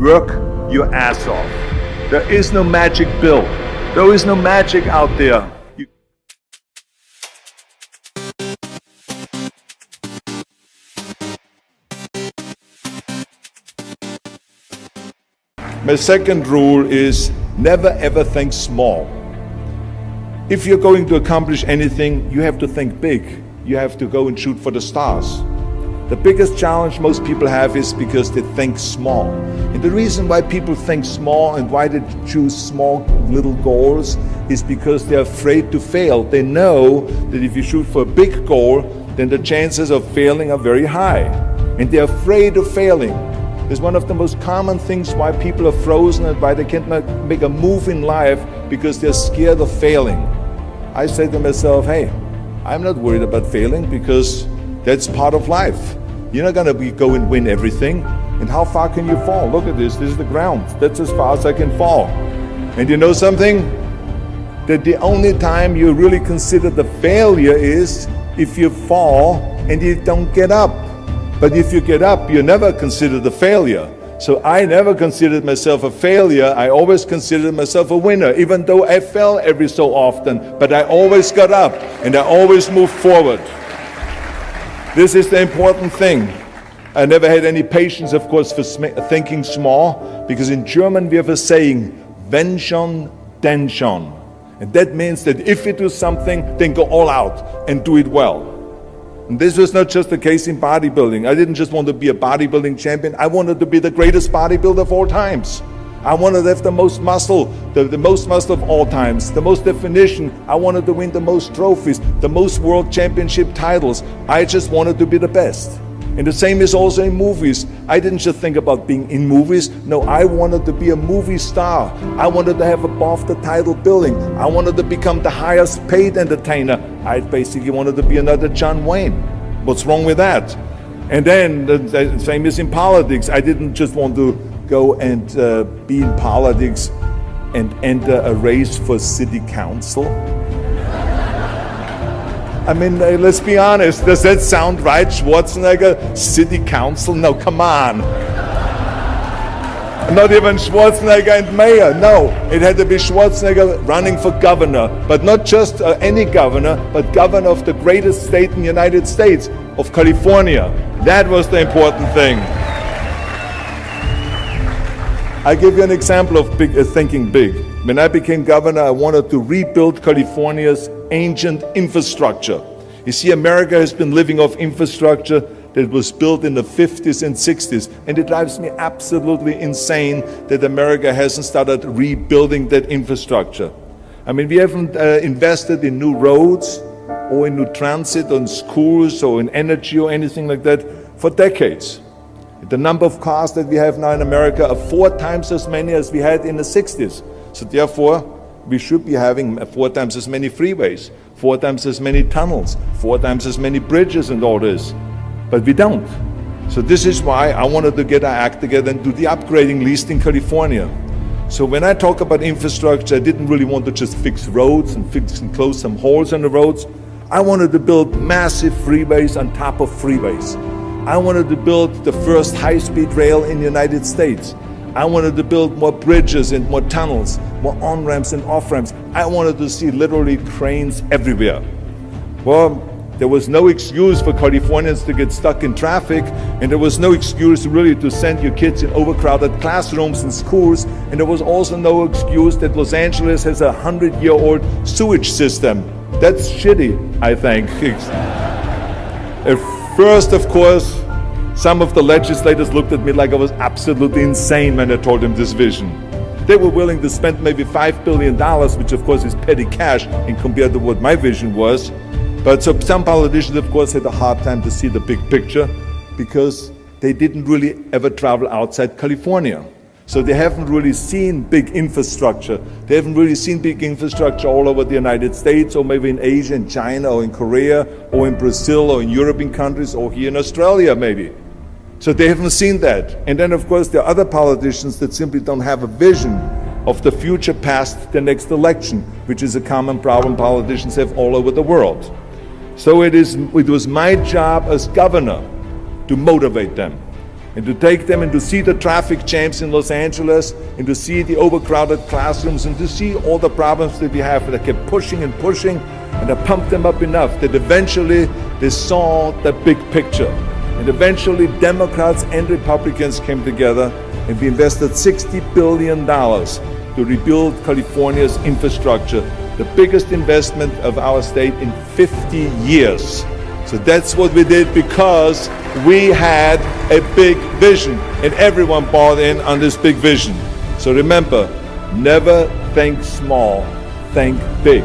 work your ass off. There is no magic pill. There is no magic out there. My second rule is never ever think small. If you're going to accomplish anything, you have to think big. You have to go and shoot for the stars. The biggest challenge most people have is because they think small. And the reason why people think small and why they choose small little goals is because they're afraid to fail. They know that if you shoot for a big goal, then the chances of failing are very high. And they're afraid of failing. It's one of the most common things why people are frozen and why they can't make a move in life, because they're scared of failing. I say to myself, hey, I'm not worried about failing because that's part of life. You're not going to go and win everything. And how far can you fall? Look at this. This is the ground. That's as far as I can fall. And you know something? That the only time you really consider the failure is if you fall and you don't get up. But if you get up, you never consider the failure. So I never considered myself a failure. I always considered myself a winner, even though I fell every so often. But I always got up and I always moved forward. This is the important thing. I never had any patience, of course, for thinking small, because in German we have a saying, wenn schon, denn schon. And that means that if you do something, then go all out and do it well. And this was not just the case in bodybuilding. I didn't just want to be a bodybuilding champion. I wanted to be the greatest bodybuilder of all times. I wanted to have the most muscle, the most muscle of all times, the most definition. I wanted to win the most trophies, the most world championship titles. I just wanted to be the best. And the same is also in movies. I didn't just think about being in movies. No, I wanted to be a movie star. I wanted to have above the title billing. I wanted to become the highest paid entertainer. I basically wanted to be another John Wayne. What's wrong with that? And then the same is in politics. I didn't just want to go and be in politics and enter a race for city council. I mean, let's be honest, does that sound right? Schwarzenegger, city council? No, come on. Not even Schwarzenegger and mayor, no. It had to be Schwarzenegger running for governor, but not just any governor, but governor of the greatest state in the United States, of California. That was the important thing. I give you an example of thinking big. When I became governor, I wanted to rebuild California's ancient infrastructure. You see, America has been living off infrastructure that was built in the 50s and 60s, and it drives me absolutely insane that America hasn't started rebuilding that infrastructure. I mean, we haven't invested in new roads or in new transit, or in schools or in energy or anything like that for decades. The number of cars that we have now in America are 4 times as many as we had in the 60s. So therefore, we should be having 4 times as many freeways, 4 times as many tunnels, 4 times as many bridges and all this. But we don't. So this is why I wanted to get our act together and do the upgrading, at least in California. So when I talk about infrastructure, I didn't really want to just fix roads and fix and close some holes on the roads. I wanted to build massive freeways on top of freeways. I wanted to build the first high-speed rail in the United States. I wanted to build more bridges and more tunnels, more on-ramps and off-ramps. I wanted to see literally trains everywhere. Well, there was no excuse for Californians to get stuck in traffic, and there was no excuse really to send your kids in overcrowded classrooms and schools, and there was also no excuse that Los Angeles has a 100-year-old sewage system. That's shitty, I think. At first, of course, some of the legislators looked at me like I was absolutely insane when I told them this vision. They were willing to spend maybe $5 billion, which of course is petty cash in compared to what my vision was. But so some politicians, of course, had a hard time to see the big picture because they didn't really ever travel outside California. So they haven't really seen big infrastructure. They haven't really seen big infrastructure all over the United States, or maybe in Asia, in China, or in Korea, or in Brazil, or in European countries, or here in Australia maybe. So they haven't seen that. And then of course there are other politicians that simply don't have a vision of the future past the next election, which is a common problem politicians have all over the world. So it was my job as governor to motivate them. and to take them and to see the traffic jams in Los Angeles and to see the overcrowded classrooms and to see all the problems that we have. They kept pushing and pushing, and I pumped them up enough that eventually they saw the big picture. And eventually Democrats and Republicans came together, and we invested $60 billion to rebuild California's infrastructure, the biggest investment of our state in 50 years. So that's what we did because we had a big vision and everyone bought in on this big vision. So remember, never think small, think big.